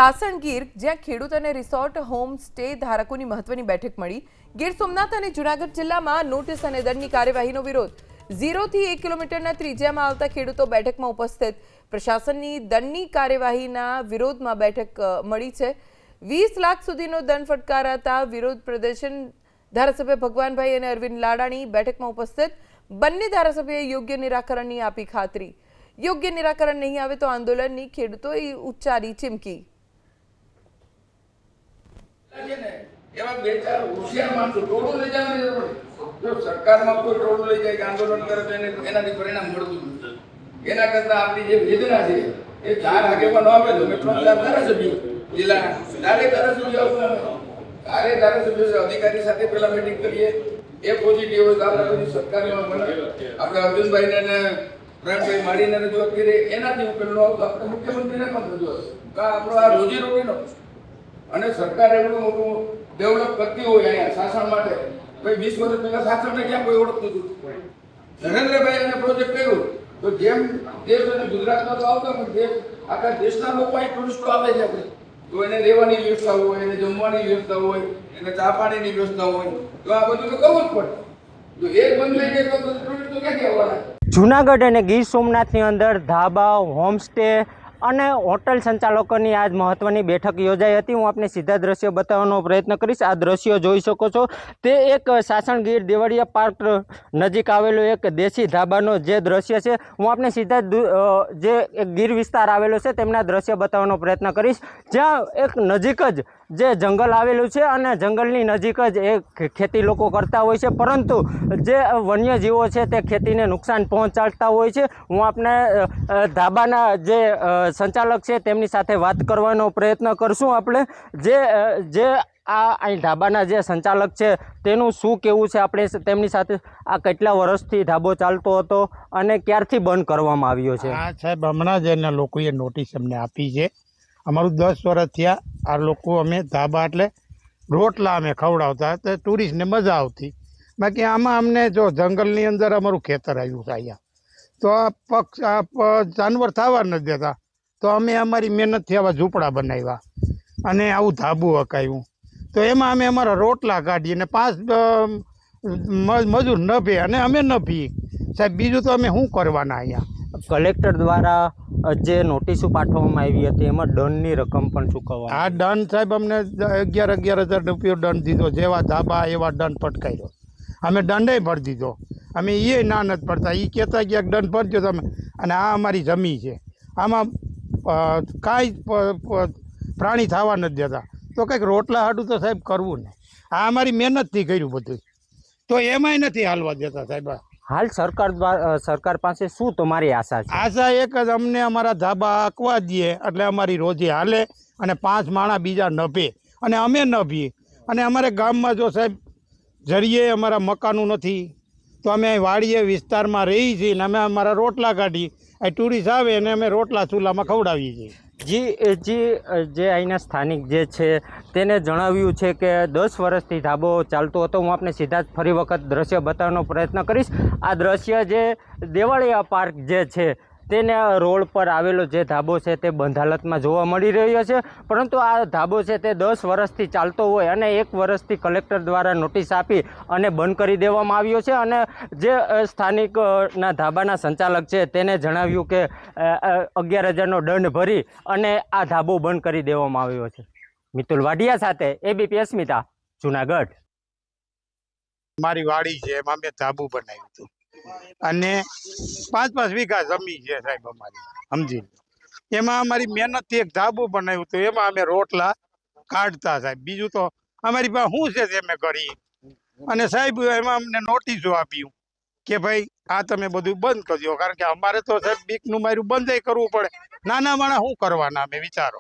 સાસણ ગીર જ્યાં ખેડૂત અને રિસોર્ટ હોમ સ્ટે ધારકોની મહત્વની બેઠક મળી। ગીર સોમનાથ અને જૂનાગઢ જિલ્લામાં નોટિસ અને દંડની કાર્યવાહીનો વિરોધ। 0 થી 1 કિલોમીટરના ત્રિજ્યામાં આવતા ખેડૂતો બેઠકમાં ઉપસ્થિત। પ્રશાસનની દંડની કાર્યવાહીના વિરોધમાં બેઠક મળી છે। 20 લાખ સુધીનો દંડ ફટકારાતા વિરોધ પ્રદર્શન। ધારાસભ્ય ભગવાનભાઈ અને અરવિંદ લાડાણી બેઠકમાં ઉપસ્થિત। બંને ધારાસભ્યોએ યોગ્ય નિરાકરણની આપી ખાતરી। યોગ્ય નિરાકરણ નહીં આવે તો આંદોલનની ખેડૂતોએ ઉચ્ચારી ચીમકી। એવા બે ચાર હોશિયાર માણસો ટોળું લઈ જવાની જરૂર નથી। જો સરકારમાં કોઈ ટોળું લઈ જાય કે આંદોલન કરે તો એનાથી પરિણામ મળતું નથી। એના કરતા આપણી જે વેદના છે એ ચાર આગેવાનો આવે તો મેં 3 ધારાસભ્યો જિલ્લાના ધારાસભ્યો અધિકારી સાથે પહેલા મીટિંગ કરીએ। એ પોઝિટિવ હોય તો આપણે બધી સરકારમાં મળે। આપણે અર્જુનભાઈને અને પ્રવીણભાઈ માડીને રજૂઆત કરીએ। એનાથી ઉકેલ ન આવતો આપણે મુખ્યમંત્રીને પણ રજૂઆત આપણો આ રોજીરોટીનો અને સરકાર એવું મોટું ડેવલપ કરતી હોય અહીંયા શાસન માટે। ભાઈ 20 વર્ષ પહેલા શાસનને ક્યાં કોઈ ઓળખતું હતું? નરેન્દ્રભાઈ એને પ્રોજેક્ટ કર્યું તો જેમ દેશ અને ગુજરાતમાં તો આવતા પણ દેશ આખા દેશના લોકો અહીં ટુરિસ્ટો આવે છે આપણે તો એને રહેવાની વ્યવસ્થા હોય, એને જમવાની વ્યવસ્થા હોય, એને ચા પાણીની વ્યવસ્થા હોય તો આ બધું તો કરવું જ પડે। જો એક બંધ થઈ જાય તો ટુરિસ્ટો ક્યાંથી આવવાના? જૂનાગઢ અને ગીર સોમનાથની અંદર ધાબા, હોમસ્ટે અને હોટલ સંચાલકોની આજ મહત્વની બેઠક યોજાઈ હતી। હું આપને સીધા દ્રશ્યો બતાવવાનો પ્રયત્ન કરીશ। આ દ્રશ્યો જોઈ શકો છો તે એક સાસણ ગીર દેવળિયા પાર્ક નજીક આવેલો એક દેશી ધાબાનો જે દ્રશ્ય છે। હું આપને સીધા જે એક ગીર વિસ્તાર આવેલો છે તેમના દ્રશ્ય બતાવવાનો પ્રયત્ન કરીશ, જ્યાં એક નજીક જ જે જંગલ આવેલું છે અને જંગલની નજીક જ એ ખેતી લોકો કરતા હોય છે, પરંતુ જે વન્યજીવો છે તે ખેતીને નુકસાન પહોંચાડતા હોય છે। હું આપને ધાબાના જે સંચાલક છે તેમની સાથે વાત કરવાનો પ્રયત્ન કરશું આપણે। જે અહીં ધાબાના જે સંચાલક છે તેનું શું કહેવું છે આપણે તેમની સાથે। આ કેટલા વર્ષથી ધાબો ચાલતો હતો અને ક્યારથી બંધ કરવામાં આવ્યો છે? હા સાહેબ, હમણાં જ એના લોકોએ નોટિસ અમને આપી છે। અમારું 10 વર્ષ થયા। આ લોકો અમે ધાબા એટલે રોટલા અમે ખવડાવતા તો ટુરિસ્ટને મજા આવતી। બાકી આમાં અમને જો જંગલની અંદર અમારું ખેતર આવ્યું છે અહીંયા, તો આ જાનવર થવા નથી દેતા, તો અમે અમારી મહેનતથી આવા ઝૂંપડા બનાવ્યા અને આવું ધાબું હકાયું, તો એમાં અમે અમારા રોટલા કાઢીએ અને 5 મજૂર ન ભે અને અમે ન ભીએ સાહેબ। બીજું તો અમે શું કરવાના અહીંયા? કલેક્ટર દ્વારા જે નોટિસો પાઠવવામાં આવી હતી એમાં દંડની રકમ પણ ચૂકવવા। આ દંડ સાહેબ અમને 11,000 રૂપિયો દંડ દીધો। જેવા ધાબા એવા દંડ ફટકાર્યો। અમે દંડે ભરી દીધો। અમે એ ના નથી પડતા, એ કહેતા ગયા દંડ ભરજો તમે। અને આ અમારી જમીન છે, આમાં કાંઈ પ્રાણી થવા નથી દેતા, તો કંઈક રોટલા હાટું તો સાહેબ કરવું ને। આ અમારી મહેનતથી કર્યું બધું, તો એમાંય નથી હાલવા દેતા સાહેબ। હાલ સરકાર પાસે શું તમારી આશા છે? આશા એક જ, અમને અમારા ધાબા આંકવા દઈએ એટલે અમારી રોજી હાલે અને 5 માણા બીજા નભે અને અમે ન ભીએ। અને અમારે ગામમાં જો સાહેબ જરીએ અમારા મકાનું નથી, તો અમે વાડીએ વિસ્તારમાં રહીએ છીએ ને અમે અમારા રોટલા કાઢીએ। અહીં ટુરિસ્ટ આવે અને અમે રોટલા ચૂલામાં ખવડાવીએ છીએ। જે અહીંના સ્થાનિક જે છે તેને જણાવ્યું છે કે 10 વર્ષથી ધાબો ચાલતો હતો। હું આપને સીધા જ ફરી વખત દ્રશ્ય બતાવવાનો પ્રયત્ન કરીશ। આ દ્રશ્ય જે દેવળિયા પાર્ક જે છે તેને રોડ પર આવેલો જે ધાબો છે તે બંધ હાલતમાં જોવા મળી રહ્યો છે, પરંતુ આ ધાબો છે તે 10 વર્ષથી ચાલતો હોય અને 1 વર્ષથી કલેક્ટર દ્વારા નોટિસ આપી અને બંધ કરી દેવામાં આવ્યો છે। અને જે સ્થાનિકના ધાબાના સંચાલક છે તેને જણાવ્યું કે 11,000નો દંડ ભરી અને આ ધાબો બંધ કરી દેવામાં આવ્યો છે। મિતુલ વાડિયા સાથે એબીપી અસ્મિતા, જૂનાગઢ। મારી વાડી છે, એમાં મેં ધાબુ બનાવ્યું હતું અને 5-5 વીઘા જમીન છે સાહેબ અમારી, સમજી। એમાં અમારી મહેનતથી એક ધાબુ બનાવ્યું હતું, એમાં અમે રોટલા કાઢતા સાહેબ। બીજું તો અમારી પાસે શું છે તે અમે કરીએ। અને સાહેબ એમાં અમને નોટિસો આપ્યું કે ભાઈ આ તમે બધું બંધ કરજો, કારણ કે અમારે તો સાહેબ બીકનું માર્યું બંધ કરવું પડે। નાના માણસ શું કરવાના અમે વિચારો।